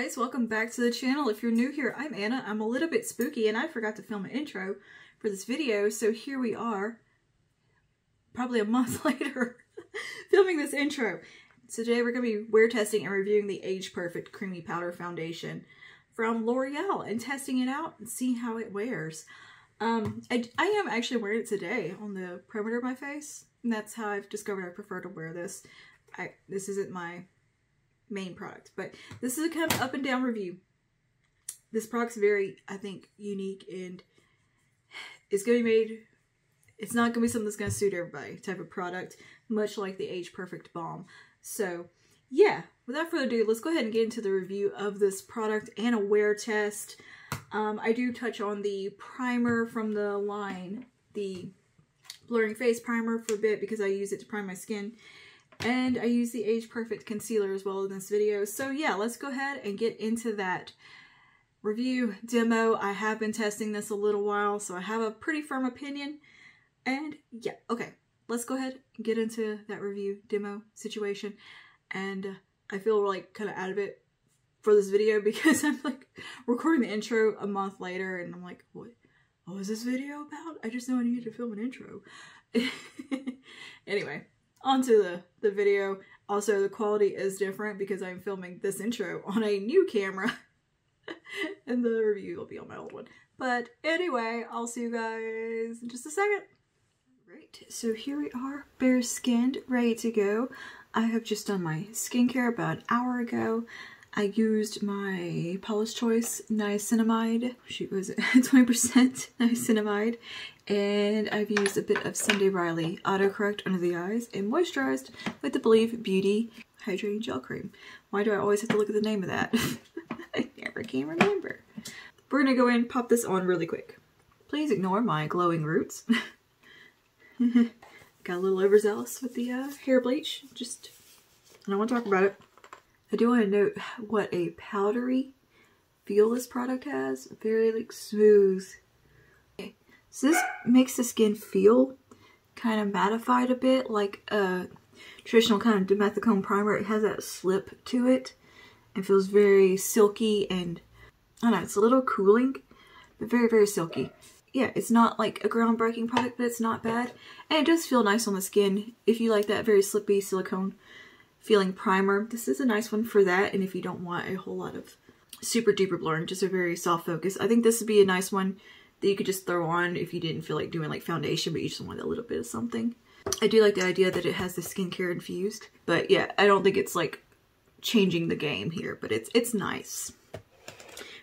guys, welcome back to the channel. If you're new here, I'm Anna. I'm a little bit spooky and I forgot to film an intro for this video, so here we are, probably a month later, filming this intro. So today we're going to be wear testing and reviewing the Age Perfect Creamy Powder Foundation from L'Oreal and testing it out and seeing how it wears. I am actually wearing it today on the perimeter of my face, and that's how I've discovered I prefer to wear this. This isn't my main product, but this is a kind of up and down review. This product's very, I think, unique, and it's going to be made, it's not going to be something that's going to suit everybody type of product, much like the Age Perfect Balm. So yeah, without further ado, let's go ahead and get into the review of this product and a wear test. I do touch on the primer from the line, the Blurring Face Primer, for a bit because I use it to prime my skin. And I use the Age Perfect Concealer as well in this video. So yeah, let's go ahead and get into that review demo. I have been testing this a little while, so I have a pretty firm opinion. And yeah, okay, let's go ahead and get into that review demo situation. And I feel like kind of out of it for this video because I'm like recording the intro a month later and I'm like, what was this video about? I just know I needed to film an intro. Anyway. Onto the video. Also, the quality is different because I'm filming this intro on a new camera and the review will be on my old one. But anyway, I'll see you guys in just a second. Right, so here we are, bare skinned, ready to go. I have just done my skincare about an hour ago. I used my Paula's Choice niacinamide. She was 20% niacinamide. And I've used a bit of Sunday Riley autocorrect under the eyes and moisturized with the Believe Beauty Hydrating Gel Cream. Why do I always have to look at the name of that? I never can remember. We're gonna go in and pop this on really quick. Please ignore my glowing roots. Got a little overzealous with the hair bleach. I don't want to talk about it. I do want to note what a powdery feel this product has. Very like smooth. So this makes the skin feel kind of mattified a bit, like a traditional kind of dimethicone primer. It has that slip to it and feels very silky, and I don't know, it's a little cooling, but very, very silky. Yeah, it's not like a groundbreaking product, but it's not bad. And it does feel nice on the skin. If you like that very slippy silicone feeling primer, this is a nice one for that. And if you don't want a whole lot of super duper blurring, just a very soft focus, I think this would be a nice one that you could just throw on if you didn't feel like doing like foundation, but you just wanted a little bit of something. I do like the idea that it has the skincare infused, but yeah, I don't think it's like changing the game here, but it's nice.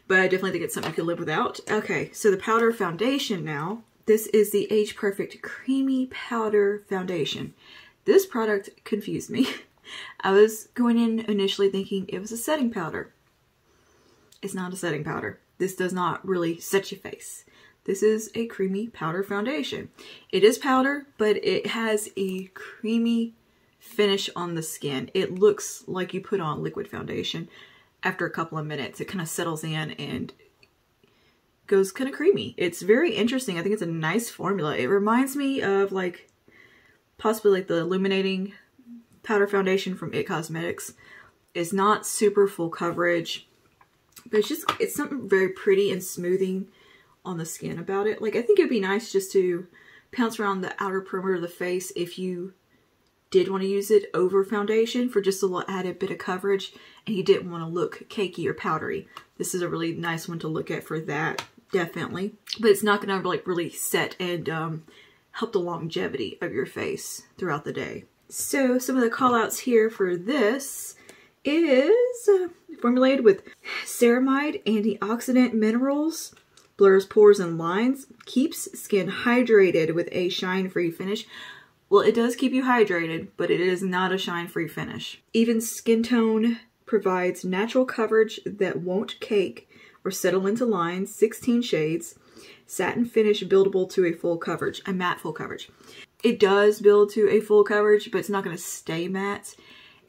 But I definitely think it's something you could live without. Okay, so the powder foundation now. This is the Age Perfect Creamy Powder Foundation. This product confused me. I was going in initially thinking it was a setting powder. It's not a setting powder. This does not really set your face. This is a creamy powder foundation. It is powder, but it has a creamy finish on the skin. It looks like you put on liquid foundation. After a couple of minutes, it kind of settles in and goes kind of creamy. It's very interesting. I think it's a nice formula. It reminds me of like possibly like the illuminating powder foundation from IT Cosmetics. It's not super full coverage, but it's something very pretty and smoothing on the skin about it. Like, I think it'd be nice just to pounce around the outer perimeter of the face if you did want to use it over foundation for just a little added bit of coverage and you didn't want to look cakey or powdery. This is a really nice one to look at for that, definitely. But it's not going to like really set and help the longevity of your face throughout the day. So some of the call outs here for this is formulated with ceramide, antioxidant minerals, blurs pores and lines, keeps skin hydrated with a shine-free finish. Well, it does keep you hydrated, but it is not a shine-free finish. Even skin tone, provides natural coverage that won't cake or settle into lines, 16 shades, satin finish buildable to a full coverage, a matte full coverage. It does build to a full coverage, but it's not going to stay matte.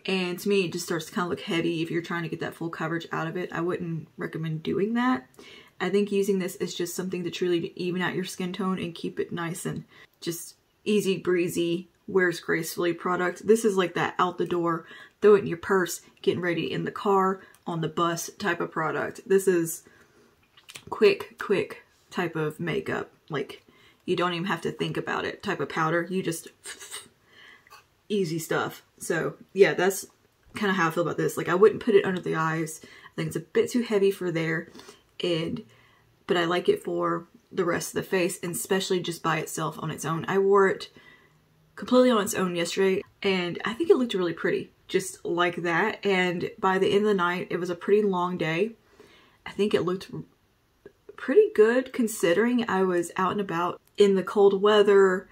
And to me, it just starts to kind of look heavy if you're trying to get that full coverage out of it. I wouldn't recommend doing that. I think using this is just something to truly even out your skin tone and keep it nice and just easy breezy, wears gracefully product. This is like that out the door, throw it in your purse, getting ready in the car, on the bus type of product. This is quick type of makeup. Like, you don't even have to think about it type of powder. You just, easy stuff. So yeah, that's kind of how I feel about this. Like, I wouldn't put it under the eyes. I think it's a bit too heavy for there. But I like it for the rest of the face, and especially just by itself on its own. I wore it completely on its own yesterday, and I think it looked really pretty, just like that. And by the end of the night, it was a pretty long day. I think it looked pretty good considering I was out and about in the cold weather.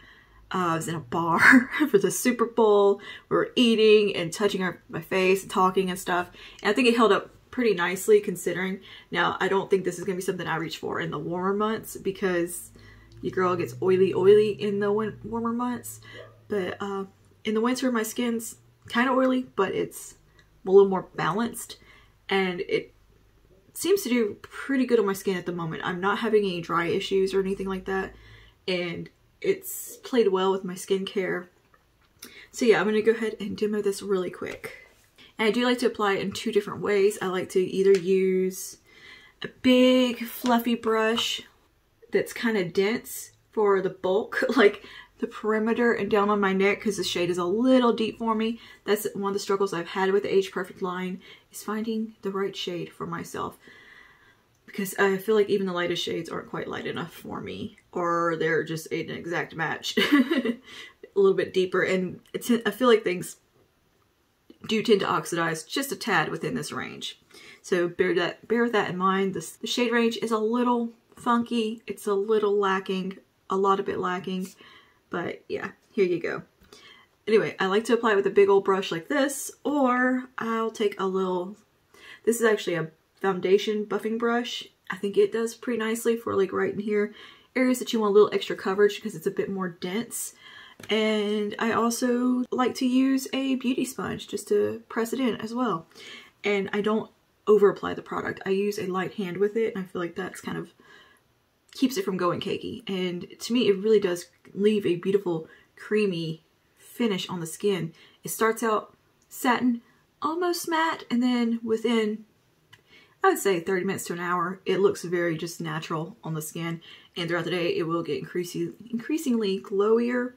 I was in a bar for the Super Bowl. We were eating and touching my face and talking and stuff. And I think it held up pretty nicely considering. Now, I don't think this is going to be something I reach for in the warmer months because your girl gets oily in the warmer months. But in the winter, my skin's kind of oily, but it's a little more balanced. And it seems to do pretty good on my skin at the moment. I'm not having any dry issues or anything like that. And it's played well with my skincare. So yeah, I'm going to go ahead and demo this really quick. And I do like to apply it in two different ways. I like to either use a big fluffy brush that's kind of dense for the bulk, like the perimeter and down on my neck, because the shade is a little deep for me. That's one of the struggles I've had with the Age Perfect line, is finding the right shade for myself. Because I feel like even the lightest shades aren't quite light enough for me, or they're just an exact match. A little bit deeper, and I feel like things do tend to oxidize just a tad within this range. So bear that in mind. The shade range is a little funky. It's a little lacking, a lot of it lacking, but yeah, here you go. Anyway, I like to apply it with a big old brush like this, or I'll take a little, this is actually a foundation buffing brush. I think it does pretty nicely for like right in here, areas that you want a little extra coverage because it's a bit more dense. And I also like to use a beauty sponge just to press it in as well. And I don't over apply the product. I use a light hand with it, and I feel like that's kind of keeps it from going cakey. And to me, it really does leave a beautiful creamy finish on the skin. It starts out satin, almost matte, and then within, I would say 30 minutes to an hour, it looks very just natural on the skin. And throughout the day, it will get increasingly glowier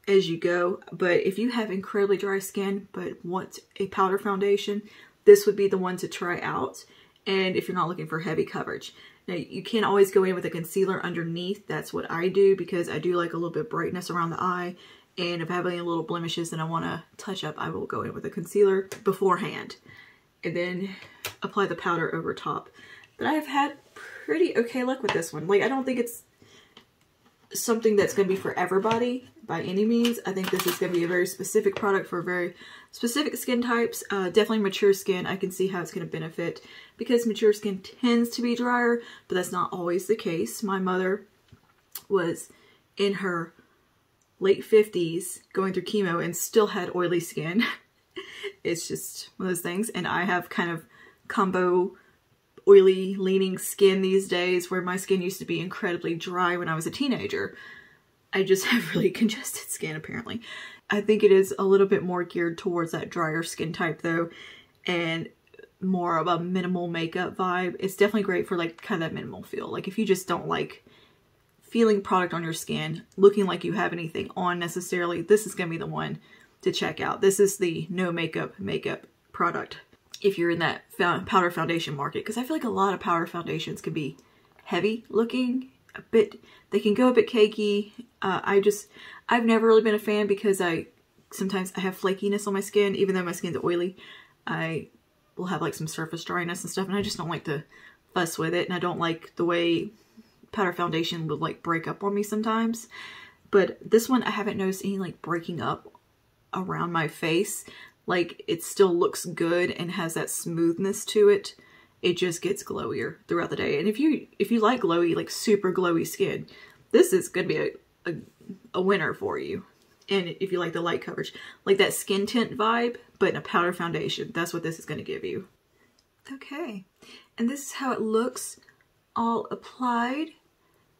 as you go. But if you have incredibly dry skin but want a powder foundation, this would be the one to try out. And if you're not looking for heavy coverage. Now, you can't always go in with a concealer underneath. That's what I do because I do like a little bit of brightness around the eye. And if I have any little blemishes that I want to touch up, I will go in with a concealer beforehand and then apply the powder over top. But I have had pretty okay luck with this one. Like, I don't think it's something that's going to be for everybody by any means. I think this is going to be a very specific product for very specific skin types. Definitely mature skin, I can see how it's going to benefit because mature skin tends to be drier, but that's not always the case. My mother was in her late 50s going through chemo and still had oily skin. It's just one of those things. And I have kind of combo oily leaning skin these days, where my skin used to be incredibly dry when I was a teenager. I just have really congested skin apparently. I think it is a little bit more geared towards that drier skin type though, and more of a minimal makeup vibe. It's definitely great for like kind of that minimal feel. Like if you just don't like feeling product on your skin, looking like you have anything on necessarily, this is going to be the one to check out. This is the no makeup product if you're in that powder foundation market, because I feel like a lot of powder foundations can be heavy looking, a bit, they can go a bit cakey. I've never really been a fan because sometimes I have flakiness on my skin. Even though my skin's oily, I will have like some surface dryness and stuff, and I just don't like to fuss with it, and I don't like the way powder foundation will like break up on me sometimes. But this one, I haven't noticed any like breaking up around my face. Like, it still looks good and has that smoothness to it. It just gets glowier throughout the day. And if you like glowy, like super glowy skin, this is gonna be a winner for you. And if you like the light coverage, like that skin tint vibe, but in a powder foundation, that's what this is gonna give you. Okay, and this is how it looks all applied.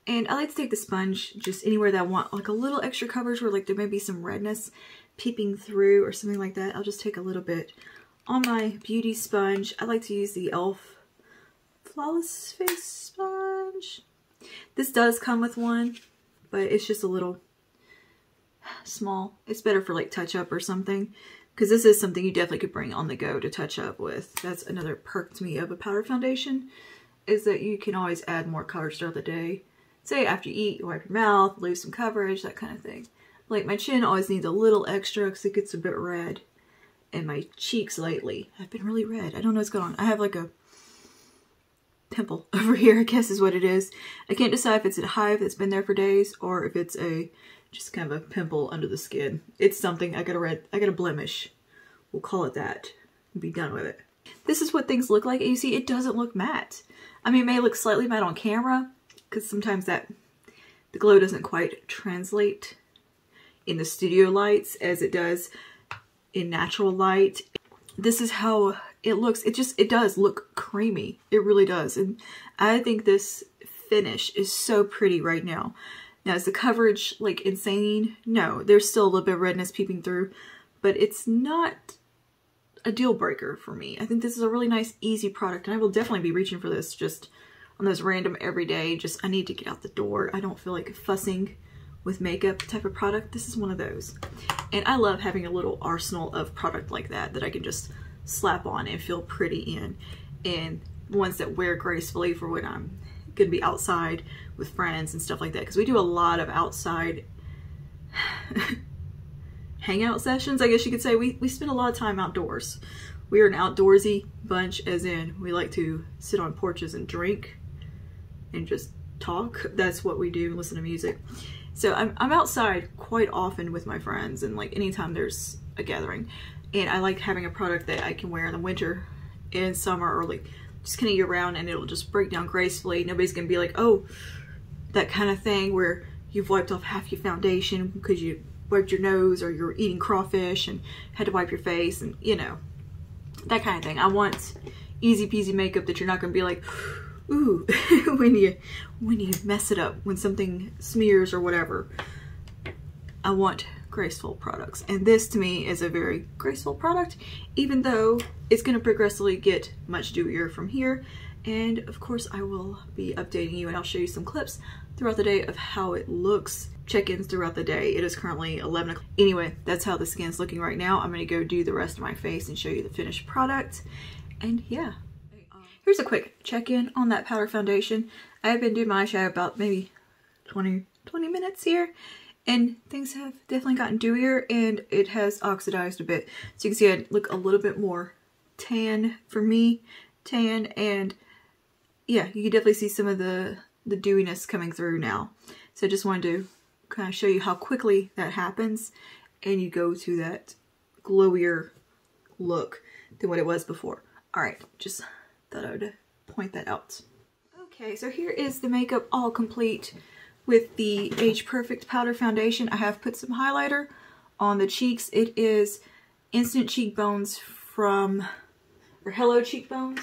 And I like to take the sponge just anywhere that I want like a little extra coverage, where like there may be some redness peeping through or something like that. I'll just take a little bit on my beauty sponge, I like to use the e.l.f. Flawless Face Sponge. This does come with one, but it's just a little small. It's better for like touch up or something, because this is something you definitely could bring on the go to touch up with. That's another perk to me of a powder foundation, is that you can always add more colors throughout the day. Say after you eat, you wipe your mouth, lose some coverage, that kind of thing. Like my chin always needs a little extra because it gets a bit red. And my cheeks lately have been really red. I don't know what's going on. I have like a pimple over here, I guess is what it is. I can't decide if it's a hive that's been there for days or if it's a just kind of a pimple under the skin. It's something. I got a blemish. We'll call it that and be done with it. This is what things look like. And you see, it doesn't look matte. I mean, it may look slightly matte on camera because sometimes the glow doesn't quite translate in the studio lights as it does in natural light. This is how it looks. It does look creamy. It really does. And I think this finish is so pretty right now. Now, is the coverage like insane? No, there's still a little bit of redness peeping through, but it's not a deal breaker for me. I think this is a really nice, easy product, and I will definitely be reaching for this just on those random everyday, I need to get out the door. I don't feel like fussing with makeup type of product. This is one of those. And I love having a little arsenal of product like that I can just slap on and feel pretty in. And ones that wear gracefully for when I'm gonna be outside with friends and stuff like that. Because we do a lot of outside hangout sessions, I guess you could say. We spend a lot of time outdoors. We are an outdoorsy bunch, as in we like to sit on porches and drink and just talk. That's what we do, listen to music. So I'm outside quite often with my friends, and like anytime there's a gathering. And I like having a product that I can wear in the winter and summer, or like just kind of year round, and it'll just break down gracefully. Nobody's gonna be like, oh, that kind of thing where you've wiped off half your foundation because you wiped your nose or you're eating crawfish and had to wipe your face, and you know, that kind of thing. I want easy peasy makeup that you're not gonna be like, ooh, when you mess it up, when something smears or whatever. I want graceful products, and this to me is a very graceful product, even though it's going to progressively get much dewier from here. And of course I will be updating you, and I'll show you some clips throughout the day of how it looks, check-ins throughout the day. It is currently 11 o'clock. Anyway, that's how the skin's looking right now. I'm going to go do the rest of my face and show you the finished product. And yeah, here's a quick check-in on that powder foundation. I've been doing my eyeshadow about maybe 20 minutes here, and things have definitely gotten dewier and it has oxidized a bit. So you can see I look a little bit more tan for me, and yeah, you can definitely see some of the dewiness coming through now. So I just wanted to kind of show you how quickly that happens and you go to that glowier look than what it was before. Alright, just thought I would point that out. Okay, so here is the makeup all complete with the Age Perfect powder foundation. I have put some highlighter on the cheeks. It is Instant Cheekbones from, or Hello Cheekbones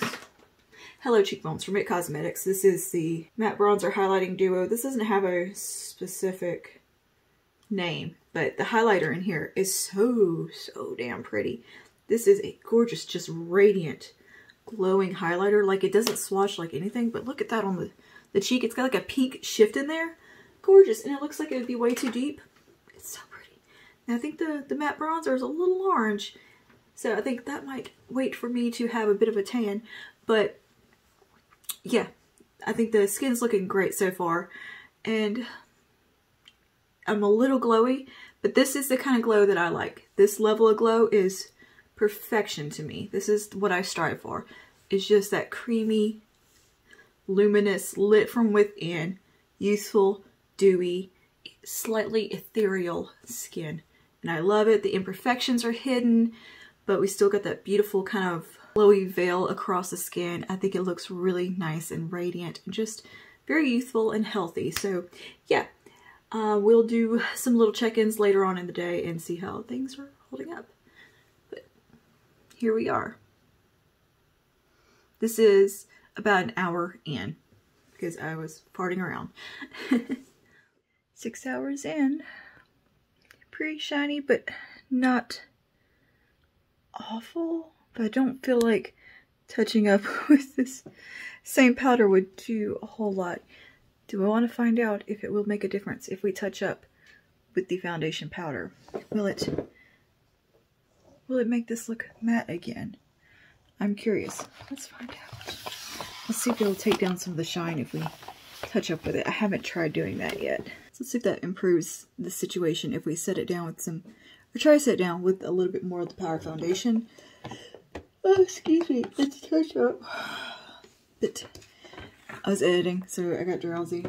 from It Cosmetics. This is the matte bronzer highlighting duo. This doesn't have a specific name, but the highlighter in here is so damn pretty. This is a gorgeous, just radiant, glowing highlighter. Like, it doesn't swatch like anything, but look at that on the cheek. It's got like a pink shift in there. Gorgeous. And it looks like it would be way too deep. It's so pretty. And I think the matte bronzer is a little orange, so I think that might wait for me to have a bit of a tan. But yeah, I think the skin's looking great so far, and I'm a little glowy, but this is the kind of glow that I like. This level of glow is perfection to me. This is what I strive for. It's just that creamy, luminous, lit from within, youthful, dewy, slightly ethereal skin. And I love it. The imperfections are hidden, but we still got that beautiful kind of glowy veil across the skin. I think it looks really nice and radiant and just very youthful and healthy. So yeah, we'll do some little check-ins later on in the day and see how things are holding up. But here we are. This is about an hour in because I was farting around. 6 hours in. Pretty shiny, but not awful. but I don't feel like touching up with this same powder would do a whole lot. Do I want to find out if it will make a difference if we touch up with the foundation powder? Will it make this look matte again? I'm curious. Let's find out. Let's see if it'll take down some of the shine if we touch up with it. I haven't tried doing that yet. So let's see if that improves the situation if we set it down with some, or try to set it down with a little bit more of the powder foundation. Oh, excuse me. Let's touch up. But I was editing, so I got drowsy.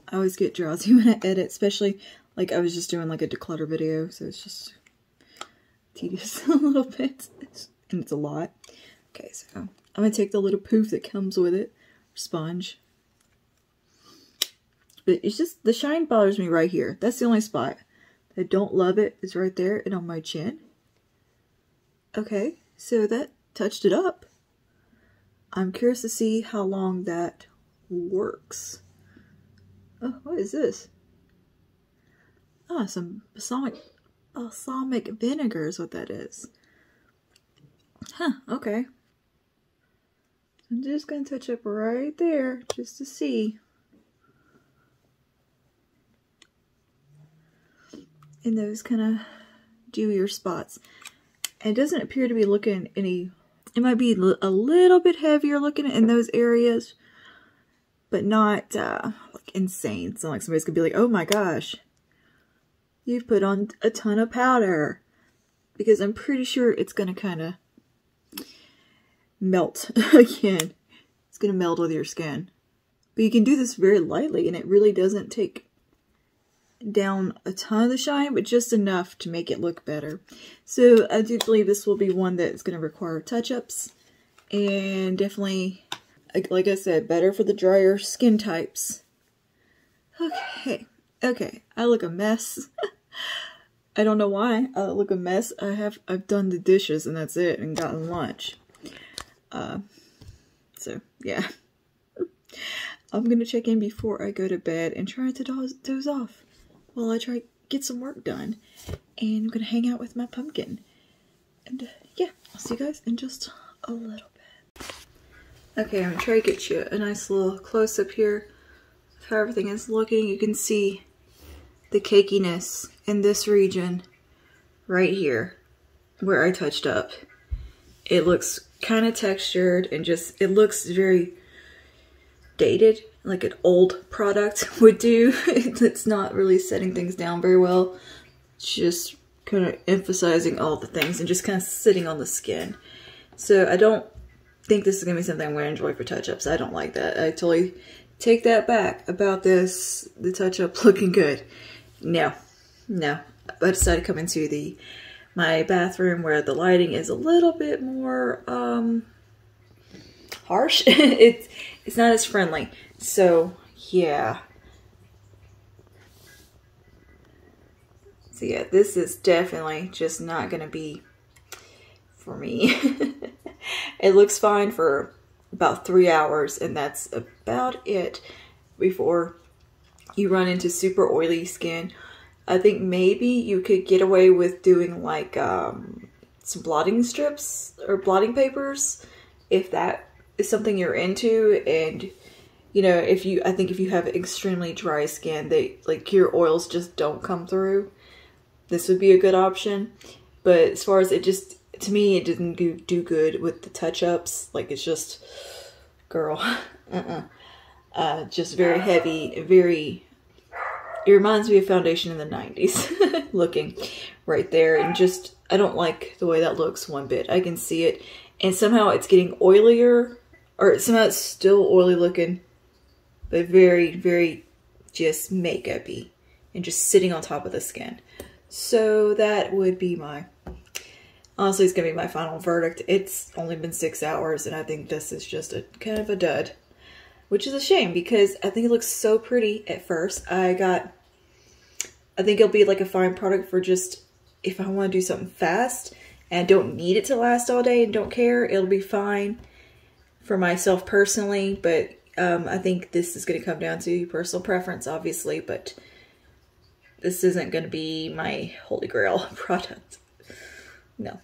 I always get drowsy when I edit, especially like I was just doing like a declutter video, so it's just tedious a little bit, and it's a lot. Okay, so I'm gonna take the little poof that comes with it, sponge. But it's just, the shine bothers me right here. That's the only spot I don't love it, is right there and on my chin. Okay, so that touched it up. I'm curious to see how long that works. Oh, what is this? Ah, some balsamic vinegar is what that is. Huh, okay. I'm just going to touch up right there just to see. In those kind of dewier spots. And it doesn't appear to be looking any, it might be a little bit heavier looking in those areas, but not like insane. So like somebody's gonna be like, oh my gosh, you've put on a ton of powder. Because I'm pretty sure it's gonna kind of melt again. It's gonna meld with your skin. But you can do this very lightly and it really doesn't take down a ton of the shine, but just enough to make it look better. So I do believe this will be one that's going to require touch-ups, and definitely, like I said, better for the drier skin types. Okay, I look a mess. I don't know why I look a mess. I've done the dishes and that's it, and gotten lunch. So yeah. I'm gonna check in before I go to bed and try to doze off while I try to get some work done. And I'm gonna hang out with my pumpkin. And yeah, I'll see you guys in just a little bit. Okay, I'm gonna try to get you a nice little close-up here of how everything is looking. You can see the cakiness in this region right here where I touched up. It looks kind of textured and just, it looks very dated, like an old product would do. It's not really setting things down very well. It's just kind of emphasizing all the things and just kind of sitting on the skin. So I don't think this is going to be something I'm going to enjoy for touch-ups. I don't like that. I totally take that back about this, the touch-up looking good. No. I decided to come into my bathroom where the lighting is a little bit more harsh. It's not as friendly. So yeah. So yeah, this is definitely just not gonna be for me. It looks fine for about 3 hours, and that's about it before you run into super oily skin. I think maybe you could get away with doing like some blotting strips or blotting papers if that is something you're into. And you know, I think if you have extremely dry skin, like your oils just don't come through, this would be a good option. But as far as to me, it didn't do good with the touch-ups. Like, it's just, girl, just very heavy, it reminds me of foundation in the 90s looking right there. And just, I don't like the way that looks one bit. I can see it. And somehow it's getting oilier, or somehow it's still oily looking, but very, very just makeup-y and just sitting on top of the skin. So that would be honestly, it's going to be my final verdict. It's only been 6 hours, and I think this is just a kind of a dud. Which is a shame, because I think it looks so pretty at first. I think it'll be like a fine product for just, if I want to do something fast and don't need it to last all day and don't care, it'll be fine for myself personally. But I think this is going to come down to personal preference, obviously, but this isn't going to be my holy grail product. No.